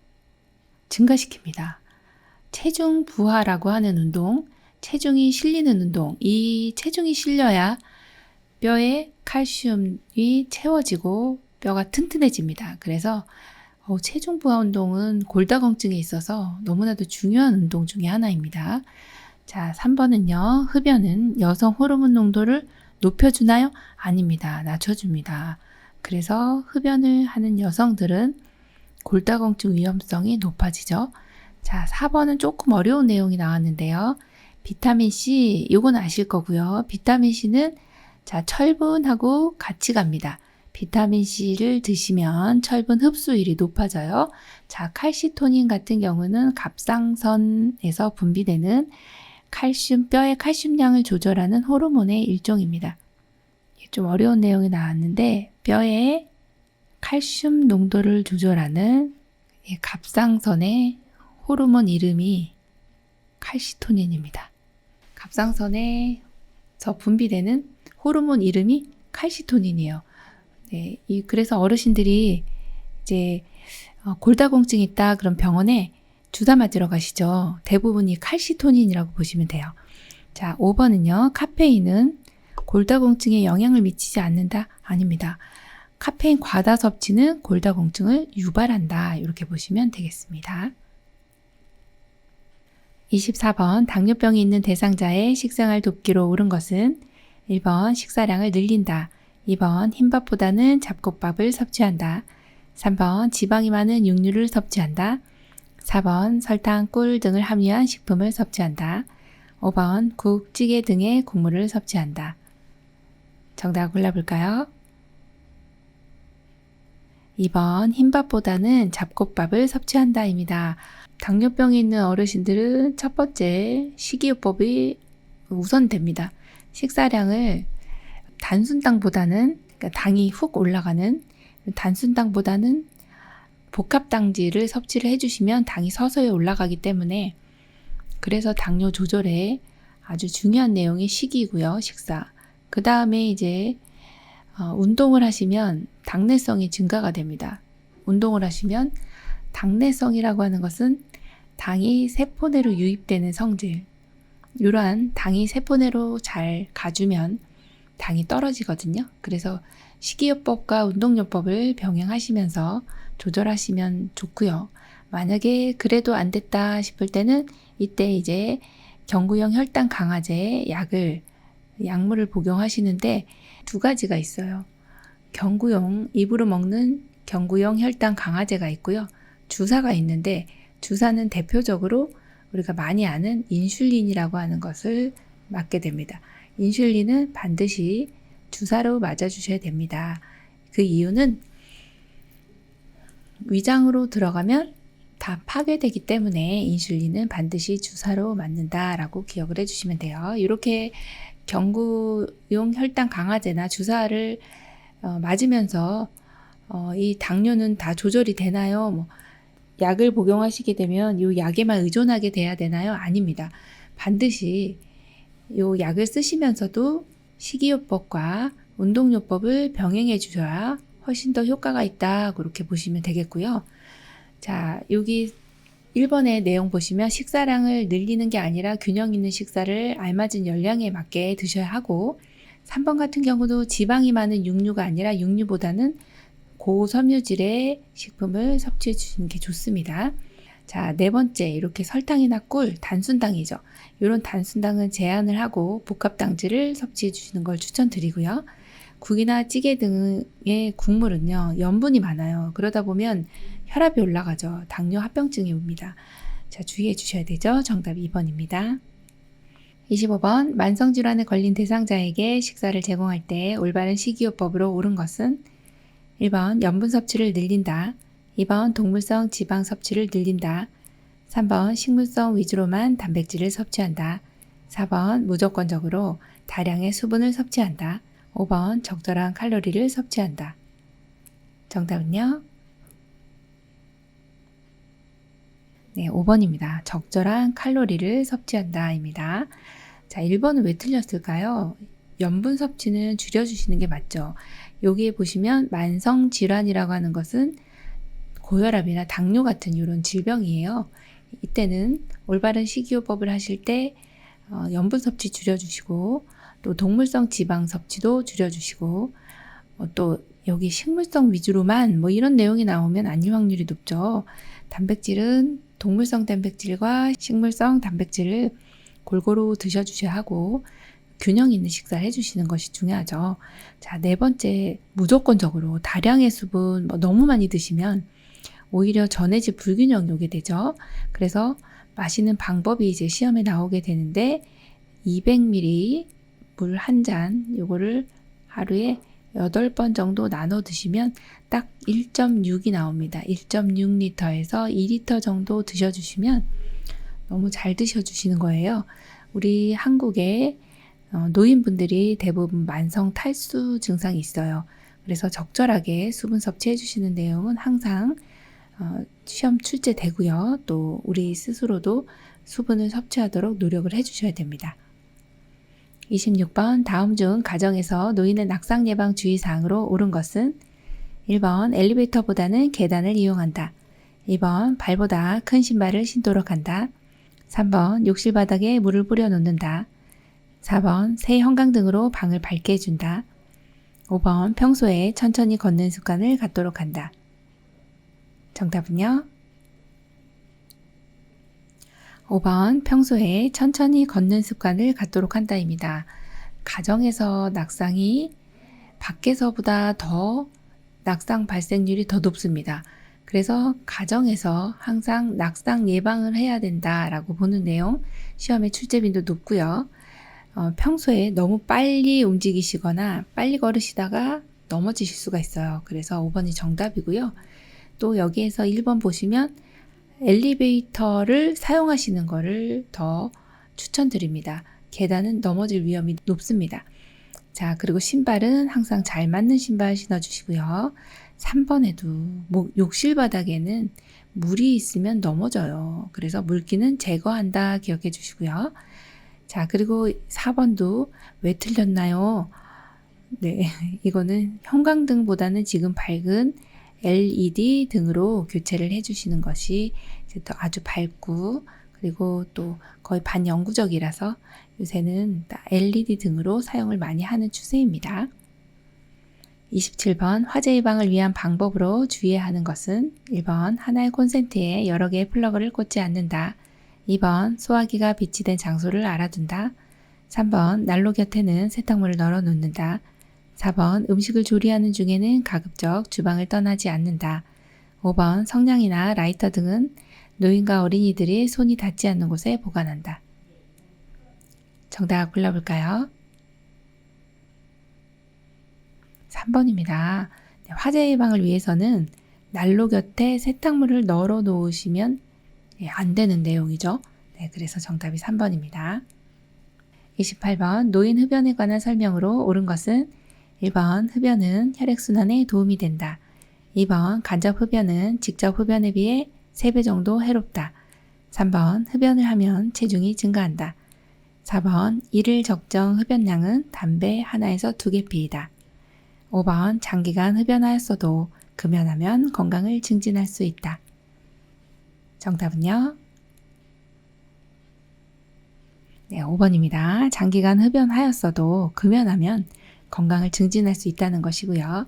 증가시킵니다. 체중 부하라고 하는 운동, 체중이 실리는 운동, 이 체중이 실려야 뼈에 칼슘이 채워지고 뼈가 튼튼해집니다. 그래서 체중 부하 운동은 골다공증에 있어서 너무나도 중요한 운동 중에 하나입니다. 자, 3번은요. 흡연은 여성 호르몬 농도를 높여주나요? 아닙니다. 낮춰줍니다. 그래서 흡연을 하는 여성들은 골다공증 위험성이 높아지죠. 자, 4번은 조금 어려운 내용이 나왔는데요. 비타민C, 이건 아실 거고요. 비타민C는 자, 철분하고 같이 갑니다. 비타민C를 드시면 철분 흡수율이 높아져요. 자, 칼시토닌 같은 경우는 갑상선에서 분비되는 뼈의 칼슘량을 조절하는 호르몬의 일종입니다. 좀 어려운 내용이 나왔는데 뼈의 칼슘 농도를 조절하는 갑상선의 호르몬 이름이 칼시토닌입니다. 갑상선에서 분비되는 호르몬 이름이 칼시토닌이에요. 네, 그래서 어르신들이 이제 골다공증 있다 그럼 병원에 주사 맞으러 가시죠. 대부분이 칼시토닌이라고 보시면 돼요. 자, 5번은요. 카페인은 골다공증에 영향을 미치지 않는다? 아닙니다. 카페인 과다 섭취는 골다공증을 유발한다. 이렇게 보시면 되겠습니다. 24번 당뇨병이 있는 대상자의 식생활 돕기로 옳은 것은 1번 식사량을 늘린다. 2번 흰밥보다는 잡곡밥을 섭취한다. 3번 지방이 많은 육류를 섭취한다. 4번 설탕, 꿀 등을 함유한 식품을 섭취한다. 5번 국, 찌개 등의 국물을 섭취한다. 정답 골라볼까요? 2번 흰밥보다는 잡곡밥을 섭취한다입니다. 당뇨병이 있는 어르신들은 첫 번째 식이요법이 우선됩니다. 식사량을 단순당보다는 그러니까 당이 훅 올라가는 단순당보다는 복합당지를 섭취를 해주시면 당이 서서히 올라가기 때문에 그래서 당뇨 조절에 아주 중요한 내용이 식이고요. 식사. 그 다음에 이제 운동을 하시면 당내성이 증가가 됩니다. 운동을 하시면 당내성이라고 하는 것은 당이 세포 내로 유입되는 성질. 이러한 당이 세포 내로 잘 가주면 당이 떨어지거든요. 그래서 식이요법과 운동요법을 병행하시면서 조절하시면 좋고요. 만약에 그래도 안 됐다 싶을 때는 이때 이제 경구용 혈당 강화제 약물을 복용하시는데 2가지가 있어요. 경구용 입으로 먹는 경구용 혈당 강화제가 있고요. 주사가 있는데 주사는 대표적으로 우리가 많이 아는 인슐린이라고 하는 것을 맞게 됩니다. 인슐린은 반드시 주사로 맞아주셔야 됩니다. 그 이유는 위장으로 들어가면 다 파괴되기 때문에 인슐린은 반드시 주사로 맞는다라고 기억을 해주시면 돼요. 이렇게 경구용 혈당 강화제나 주사를 맞으면서 이 당뇨는 다 조절이 되나요? 약을 복용하시게 되면 이 약에만 의존하게 돼야 되나요? 아닙니다. 반드시 이 약을 쓰시면서도 식이요법과 운동요법을 병행해 주셔야 훨씬 더 효과가 있다. 그렇게 보시면 되겠고요. 자, 여기 1번의 내용 보시면 식사량을 늘리는 게 아니라 균형 있는 식사를 알맞은 열량에 맞게 드셔야 하고, 3번 같은 경우도 지방이 많은 육류가 아니라 육류보다는 고섬유질의 식품을 섭취해 주시는 게 좋습니다. 자, 네 번째, 이렇게 설탕이나 꿀, 단순당이죠. 이런 단순당은 제한을 하고 복합당질을 섭취해 주시는 걸 추천드리고요. 국이나 찌개 등의 국물은요, 염분이 많아요. 그러다 보면 혈압이 올라가죠. 당뇨 합병증이 옵니다. 자, 주의해 주셔야 되죠. 정답 2번입니다. 25번, 만성질환에 걸린 대상자에게 식사를 제공할 때 올바른 식이요법으로 옳은 것은 1번, 염분 섭취를 늘린다. 2번, 동물성 지방 섭취를 늘린다. 3번, 식물성 위주로만 단백질을 섭취한다. 4번, 무조건적으로 다량의 수분을 섭취한다. 5번, 적절한 칼로리를 섭취한다. 정답은요? 네, 5번입니다. 적절한 칼로리를 섭취한다 입니다. 자, 1번은 왜 틀렸을까요? 염분 섭취는 줄여주시는 게 맞죠. 여기에 보시면 만성질환이라고 하는 것은 고혈압이나 당뇨 같은 이런 질병이에요. 이때는 올바른 식이요법을 하실 때 염분 섭취 줄여주시고, 또 동물성 지방 섭취도 줄여주시고, 또 여기 식물성 위주로만 이런 내용이 나오면 아닐 확률이 높죠. 단백질은 동물성 단백질과 식물성 단백질을 골고루 드셔주셔야 하고, 균형 있는 식사를 해주시는 것이 중요하죠. 자, 네 번째, 무조건적으로 다량의 수분 너무 많이 드시면 오히려 전해질 불균형이 오게 되죠. 그래서 마시는 방법이 이제 시험에 나오게 되는데, 200ml 물 한 잔, 요거를 하루에 8번 정도 나눠 드시면 딱 1.6이 나옵니다. 1.6리터에서 2리터 정도 드셔주시면 너무 잘 드셔주시는 거예요. 우리 한국의 노인분들이 대부분 만성 탈수 증상이 있어요. 그래서 적절하게 수분 섭취해 주시는 내용은 항상 시험 출제되고요. 또 우리 스스로도 수분을 섭취하도록 노력을 해주셔야 됩니다. 26번, 다음 중 가정에서 노인의 낙상 예방 주의사항으로 옳은 것은 1번, 엘리베이터보다는 계단을 이용한다. 2번, 발보다 큰 신발을 신도록 한다. 3번, 욕실 바닥에 물을 뿌려 놓는다. 4번, 새 형광등으로 방을 밝게 해준다. 5번, 평소에 천천히 걷는 습관을 갖도록 한다. 정답은요? 5번, 평소에 천천히 걷는 습관을 갖도록 한다입니다. 가정에서 낙상이 밖에서보다 더 낙상 발생률이 더 높습니다. 그래서 가정에서 항상 낙상 예방을 해야 된다라고 보는 내용, 시험의 출제 빈도 높고요. 평소에 너무 빨리 움직이시거나 빨리 걸으시다가 넘어지실 수가 있어요. 그래서 5번이 정답이고요. 또 여기에서 1번 보시면 엘리베이터를 사용하시는 것을 더 추천드립니다. 계단은 넘어질 위험이 높습니다. 자, 그리고 신발은 항상 잘 맞는 신발 신어주시고요. 3번에도 욕실 바닥에는 물이 있으면 넘어져요. 그래서 물기는 제거한다 기억해 주시고요. 자, 그리고 4번도 왜 틀렸나요? 네, 이거는 형광등보다는 지금 밝은 LED 등으로 교체를 해주시는 것이 더 아주 밝고, 그리고 또 거의 반영구적이라서 요새는 LED 등으로 사용을 많이 하는 추세입니다. 27번, 화재 예방을 위한 방법으로 주의해야 하는 것은 1번, 하나의 콘센트에 여러 개의 플러그를 꽂지 않는다. 2번, 소화기가 비치된 장소를 알아둔다. 3번, 난로 곁에는 세탁물을 널어 놓는다. 4번, 음식을 조리하는 중에는 가급적 주방을 떠나지 않는다. 5번, 성냥이나 라이터 등은 노인과 어린이들이 손이 닿지 않는 곳에 보관한다. 정답 골라볼까요? 3번입니다. 화재 예방을 위해서는 난로 곁에 세탁물을 널어 놓으시면 안 되는 내용이죠. 네, 그래서 정답이 3번입니다. 28번, 노인 흡연에 관한 설명으로 옳은 것은 1번, 흡연은 혈액순환에 도움이 된다. 2번, 간접 흡연은 직접 흡연에 비해 3배 정도 해롭다. 3번, 흡연을 하면 체중이 증가한다. 4번 일일 적정 흡연량은 담배 하나에서 2개 피이다. 5번 장기간 흡연하였어도 금연하면 건강을 증진할 수 있다. 정답은요? 네, 5번입니다. 장기간 흡연하였어도 금연하면 건강을 증진할 수 있다는 것이고요.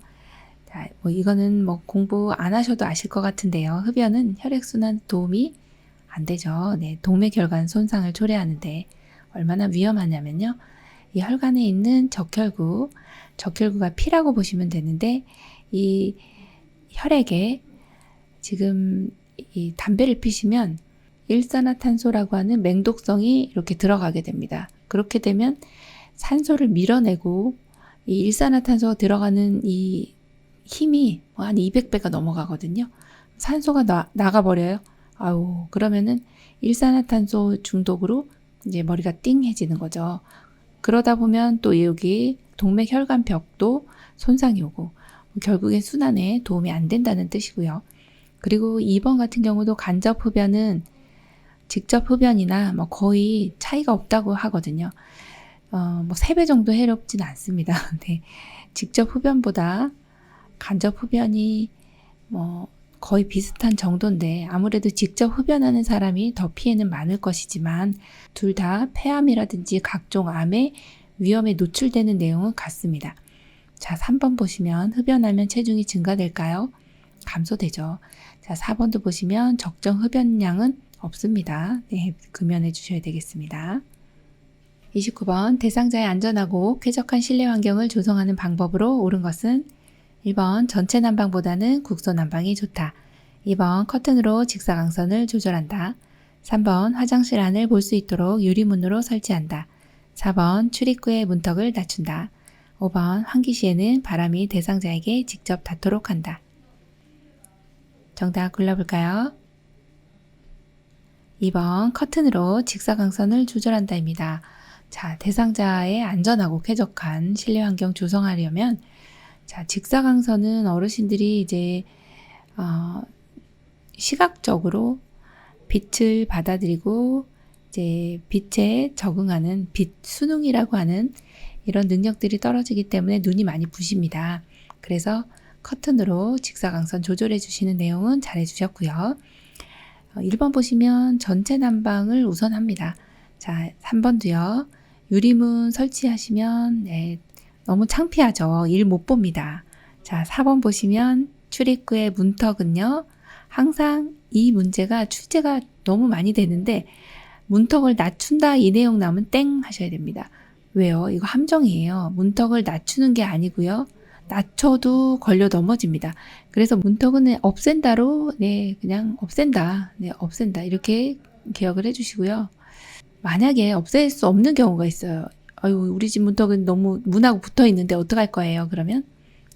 자, 이거는 공부 안 하셔도 아실 것 같은데요. 흡연은 혈액순환 도움이 안 되죠. 네, 동맥혈관 손상을 초래하는데 얼마나 위험하냐면요. 이 혈관에 있는 적혈구가 피라고 보시면 되는데 이 혈액에 지금 이 담배를 피시면 일산화탄소라고 하는 맹독성이 이렇게 들어가게 됩니다. 그렇게 되면 산소를 밀어내고 이 일산화탄소가 들어가는 이 힘이 한 200배가 넘어가거든요. 산소가 나가버려요. 그러면은 일산화탄소 중독으로 이제 머리가 띵해지는 거죠. 그러다 보면 또 여기 동맥혈관벽도 손상이 오고 결국엔 순환에 도움이 안 된다는 뜻이고요. 그리고 2번 같은 경우도 간접 흡연은 직접 흡연이나 거의 차이가 없다고 하거든요. 3배 정도 해롭진 않습니다. 네. 직접 흡연보다 간접 흡연이 거의 비슷한 정도인데 아무래도 직접 흡연하는 사람이 더 피해는 많을 것이지만 둘 다 폐암이라든지 각종 암의 위험에 노출되는 내용은 같습니다. 자, 3번 보시면 흡연하면 체중이 증가될까요? 감소되죠. 자, 4번도 보시면 적정 흡연량은 없습니다. 네, 금연해 주셔야 되겠습니다. 29번 대상자의 안전하고 쾌적한 실내 환경을 조성하는 방법으로 옳은 것은 1번 전체 난방보다는 국소 난방이 좋다. 2번 커튼으로 직사광선을 조절한다. 3번 화장실 안을 볼 수 있도록 유리문으로 설치한다. 4번 출입구의 문턱을 낮춘다. 5번 환기 시에는 바람이 대상자에게 직접 닿도록 한다. 정답 골라볼까요? 2번 커튼으로 직사광선을 조절한다입니다. 자, 대상자의 안전하고 쾌적한 실내 환경 조성하려면 자, 직사광선은 어르신들이 이제 시각적으로 빛을 받아들이고 이제 빛에 적응하는 빛 수능이라고 하는 이런 능력들이 떨어지기 때문에 눈이 많이 부십니다. 그래서 커튼으로 직사광선 조절해 주시는 내용은 잘 해주셨고요. 1번 보시면 전체 난방을 우선 합니다. 자, 3번도요. 유리문 설치하시면 너무 창피하죠. 일 못 봅니다. 자, 4번 보시면 출입구의 문턱은요. 항상 이 문제가 출제가 너무 많이 되는데 문턱을 낮춘다 이 내용 나오면 땡 하셔야 됩니다. 왜요? 이거 함정이에요. 문턱을 낮추는 게 아니고요. 낮춰도 걸려 넘어집니다. 그래서 문턱은 없앤다로 그냥 없앤다. 없앤다. 이렇게 기억을 해주시고요. 만약에 없앨 수 없는 경우가 있어요. 우리 집 문턱은 너무 문하고 붙어 있는데 어떡할 거예요? 그러면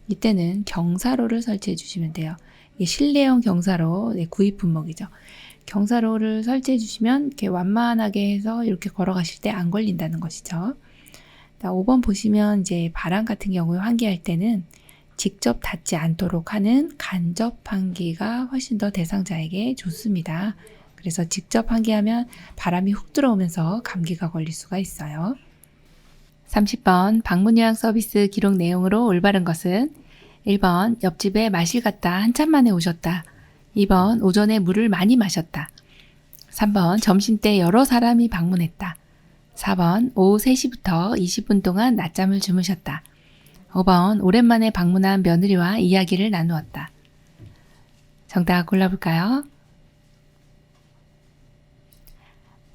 이때는 경사로를 설치해 주시면 돼요. 이게 실내용 경사로 구입 품목이죠. 경사로를 설치해 주시면 이렇게 완만하게 해서 이렇게 걸어가실 때 안 걸린다는 것이죠. 5번 보시면 이제 바람 같은 경우에 환기할 때는 직접 닿지 않도록 하는 간접 환기가 훨씬 더 대상자에게 좋습니다. 그래서 직접 환기하면 바람이 훅 들어오면서 감기가 걸릴 수가 있어요. 30번 방문 요약 서비스 기록 내용으로 올바른 것은 1번 옆집에 마실 갔다 한참 만에 오셨다. 2번 오전에 물을 많이 마셨다. 3번 점심때 여러 사람이 방문했다. 4번 오후 3시부터 20분 동안 낮잠을 주무셨다. 5번 오랜만에 방문한 며느리와 이야기를 나누었다. 정답 골라볼까요?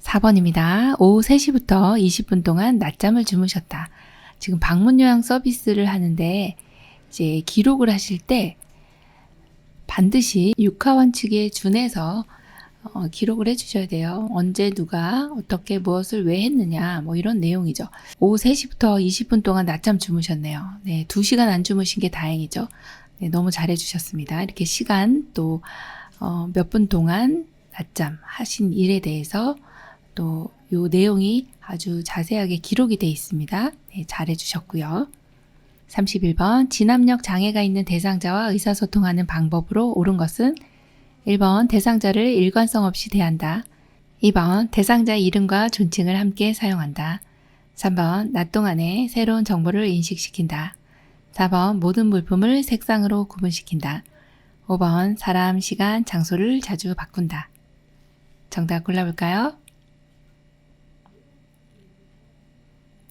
4번입니다. 오후 3시부터 20분 동안 낮잠을 주무셨다. 지금 방문 요양 서비스를 하는데 이제 기록을 하실 때 반드시 육하원칙에 준해서 기록을 해주셔야 돼요. 언제 누가 어떻게 무엇을 왜 했느냐 이런 내용이죠. 오후 3시부터 20분 동안 낮잠 주무셨네요. 네, 2시간 안 주무신 게 다행이죠. 네, 너무 잘해주셨습니다. 이렇게 시간 또 몇 분 동안 낮잠 하신 일에 대해서 또 요 내용이 아주 자세하게 기록이 되어 있습니다. 네, 잘해주셨고요. 31번 진압력 장애가 있는 대상자와 의사소통하는 방법으로 옳은 것은 1번 대상자를 일관성 없이 대한다. 2번 대상자의 이름과 존칭을 함께 사용한다. 3번 낮 동안에 새로운 정보를 인식시킨다. 4번 모든 물품을 색상으로 구분시킨다. 5번 사람, 시간, 장소를 자주 바꾼다. 정답 골라볼까요?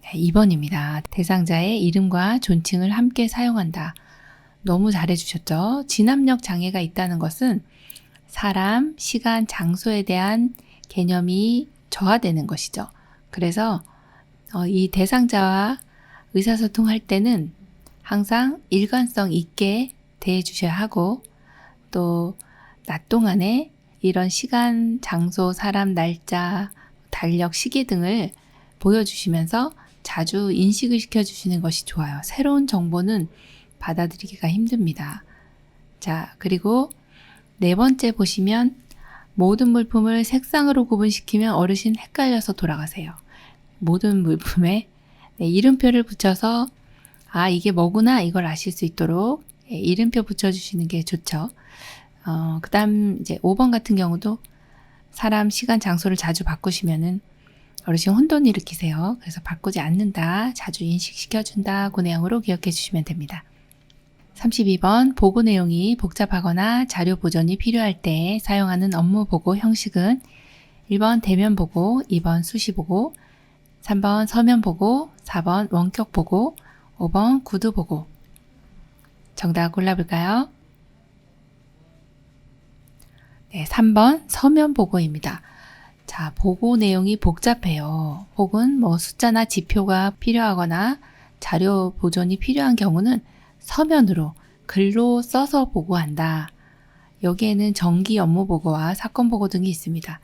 네, 2번입니다. 대상자의 이름과 존칭을 함께 사용한다. 너무 잘해주셨죠? 진압력 장애가 있다는 것은 사람, 시간, 장소에 대한 개념이 저하되는 것이죠. 그래서 이 대상자와 의사소통할 때는 항상 일관성 있게 대해 주셔야 하고, 또 낮 동안에 이런 시간, 장소, 사람, 날짜, 달력, 시계 등을 보여주시면서 자주 인식을 시켜주시는 것이 좋아요. 새로운 정보는 받아들이기가 힘듭니다. 자, 그리고 4번째 보시면 모든 물품을 색상으로 구분시키면 어르신 헷갈려서 돌아가세요. 모든 물품에 이름표를 붙여서 이게 뭐구나 이걸 아실 수 있도록 이름표 붙여주시는 게 좋죠. 그 다음 이제 5번 같은 경우도 사람, 시간, 장소를 자주 바꾸시면은 어르신 혼돈 일으키세요. 그래서 바꾸지 않는다, 자주 인식시켜준다, 그 내용으로 기억해 주시면 됩니다. 32번 보고 내용이 복잡하거나 자료 보존이 필요할 때 사용하는 업무 보고 형식은 1번 대면 보고, 2번 수시 보고, 3번 서면 보고, 4번 원격 보고, 5번 구두 보고. 정답 골라볼까요? 네, 3번 서면 보고입니다. 자, 보고 내용이 복잡해요. 혹은 숫자나 지표가 필요하거나 자료 보존이 필요한 경우는 서면으로 글로 써서 보고한다. 여기에는 정기 업무 보고와 사건 보고 등이 있습니다.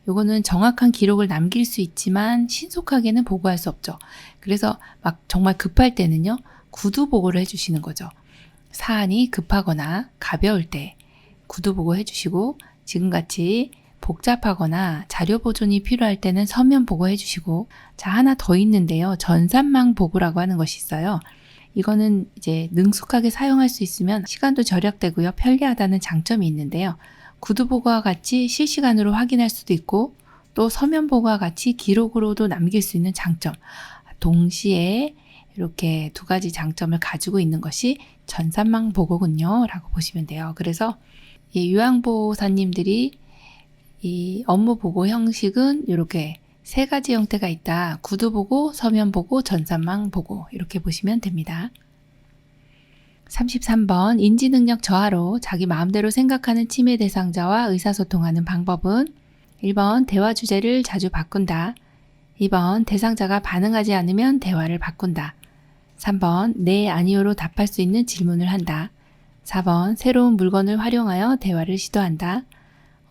이거는 정확한 기록을 남길 수 있지만 신속하게는 보고할 수 없죠. 그래서 정말 급할 때는요, 구두 보고를 해주시는 거죠. 사안이 급하거나 가벼울 때 구두 보고 해주시고, 지금같이 복잡하거나 자료 보존이 필요할 때는 서면 보고 해주시고, 자, 하나 더 있는데요. 전산망 보고라고 하는 것이 있어요. 이거는 이제 능숙하게 사용할 수 있으면 시간도 절약되고요. 편리하다는 장점이 있는데요. 구두 보고와 같이 실시간으로 확인할 수도 있고, 또 서면 보고와 같이 기록으로도 남길 수 있는 장점. 동시에 이렇게 두 가지 장점을 가지고 있는 것이 전산망 보고군요. 라고 보시면 돼요. 그래서 이 요양보호사님들이 이 업무 보고 형식은 이렇게 3가지 형태가 있다. 구두 보고, 서면 보고, 전산망 보고, 이렇게 보시면 됩니다. 33번 인지능력 저하로 자기 마음대로 생각하는 치매 대상자와 의사소통하는 방법은 1번 대화 주제를 자주 바꾼다. 2번 대상자가 반응하지 않으면 대화를 바꾼다. 3번 네, 아니요로 답할 수 있는 질문을 한다. 4번 새로운 물건을 활용하여 대화를 시도한다.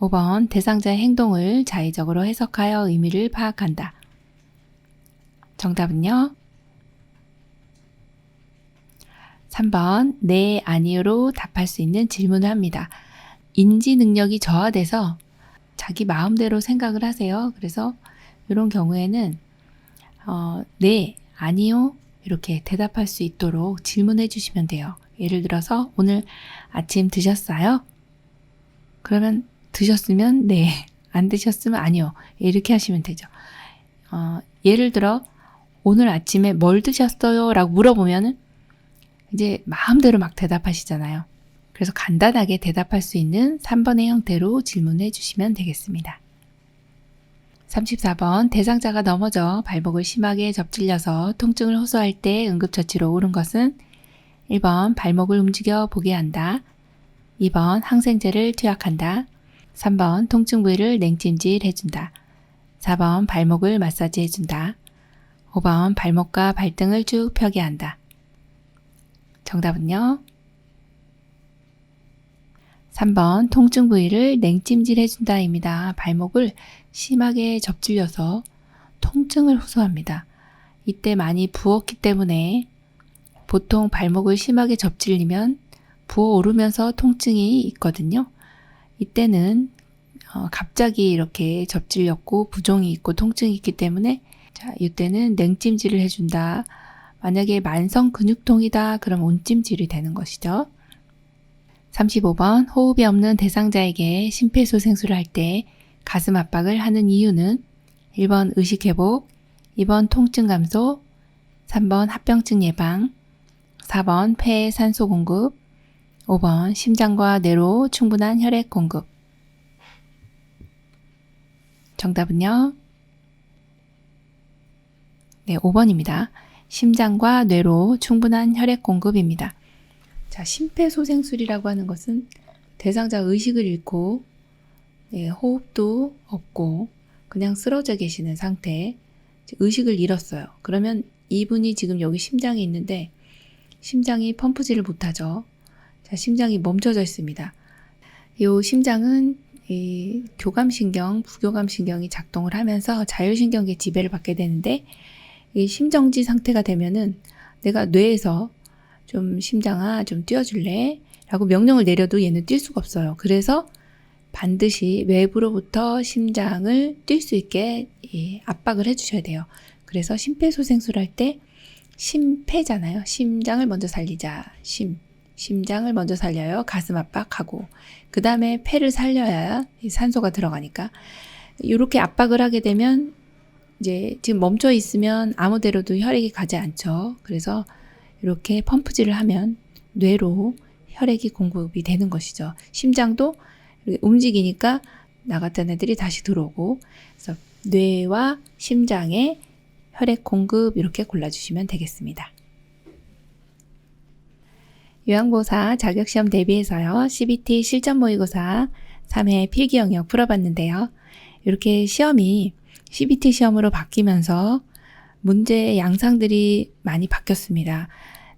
5번 대상자의 행동을 자의적으로 해석하여 의미를 파악한다. 정답은요? 3번 네, 아니요로 답할 수 있는 질문을 합니다. 인지 능력이 저하돼서 자기 마음대로 생각을 하세요. 그래서 이런 경우에는 네, 아니요 이렇게 대답할 수 있도록 질문해 주시면 돼요. 예를 들어서 오늘 아침 드셨어요? 그러면 드셨으면 네, 안 드셨으면 아니요, 이렇게 하시면 되죠. 예를 들어 오늘 아침에 뭘 드셨어요? 라고 물어보면은 이제 마음대로 막 대답하시잖아요. 그래서 간단하게 대답할 수 있는 3번의 형태로 질문해 주시면 되겠습니다. 34번 대상자가 넘어져 발목을 심하게 접질려서 통증을 호소할 때 응급처치로 옳은 것은 1번 발목을 움직여 보게 한다. 2번 항생제를 투약한다. 3번 통증 부위를 냉찜질 해준다. 4번 발목을 마사지 해준다. 5번 발목과 발등을 쭉 펴게 한다. 정답은요? 3번 통증 부위를 냉찜질 해준다입니다. 발목을 심하게 접질려서 통증을 호소합니다. 이때 많이 부었기 때문에 보통 발목을 심하게 접질리면 부어오르면서 통증이 있거든요. 이때는 갑자기 이렇게 접질렸고 부종이 있고 통증이 있기 때문에 이때는 냉찜질을 해준다. 만약에 만성 근육통이다 그럼 온찜질이 되는 것이죠. 35번 호흡이 없는 대상자에게 심폐소생술을 할 때 가슴 압박을 하는 이유는 1번 의식회복, 2번 통증 감소, 3번 합병증 예방, 4번 폐에 산소 공급, 5번 심장과 뇌로 충분한 혈액 공급. 정답은요? 네, 5번입니다. 심장과 뇌로 충분한 혈액 공급입니다. 자, 심폐소생술이라고 하는 것은 대상자 의식을 잃고 호흡도 없고 그냥 쓰러져 계시는 상태, 의식을 잃었어요. 그러면 이분이 지금 여기 심장이 있는데 심장이 펌프질을 못하죠. 자, 심장이 멈춰져 있습니다. 이 심장은 이 교감신경, 부교감신경이 작동을 하면서 자율신경계 지배를 받게 되는데 이 심정지 상태가 되면은 내가 뇌에서 좀 심장아 좀 뛰어줄래? 라고 명령을 내려도 얘는 뛸 수가 없어요. 그래서 반드시 외부로부터 심장을 뛸 수 있게 압박을 해주셔야 돼요. 그래서 심폐소생술 할 때 심폐잖아요. 심장을 먼저 살리자. 심장을 먼저 살려요. 가슴 압박하고 그 다음에 폐를 살려야 산소가 들어가니까 이렇게 압박을 하게 되면 이제 지금 멈춰 있으면 아무 데로도 혈액이 가지 않죠. 그래서 이렇게 펌프질을 하면 뇌로 혈액이 공급이 되는 것이죠. 심장도 움직이니까 나갔던 애들이 다시 들어오고, 그래서 뇌와 심장의 혈액 공급 이렇게 골라주시면 되겠습니다. 요양보호사 자격시험 대비해서요. CBT 실전 모의고사 3회 필기 영역 풀어봤는데요. 이렇게 시험이 CBT 시험으로 바뀌면서 문제 양상들이 많이 바뀌었습니다.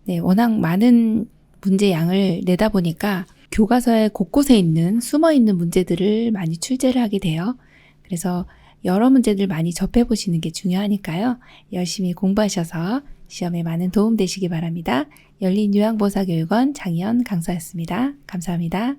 네, 워낙 많은 문제 양을 내다 보니까 교과서에 곳곳에 있는 숨어있는 문제들을 많이 출제를 하게 돼요. 그래서 여러 문제들 많이 접해보시는 게 중요하니까요. 열심히 공부하셔서 시험에 많은 도움 되시기 바랍니다. 열린요양보호사교육원 장희연 강사였습니다. 감사합니다.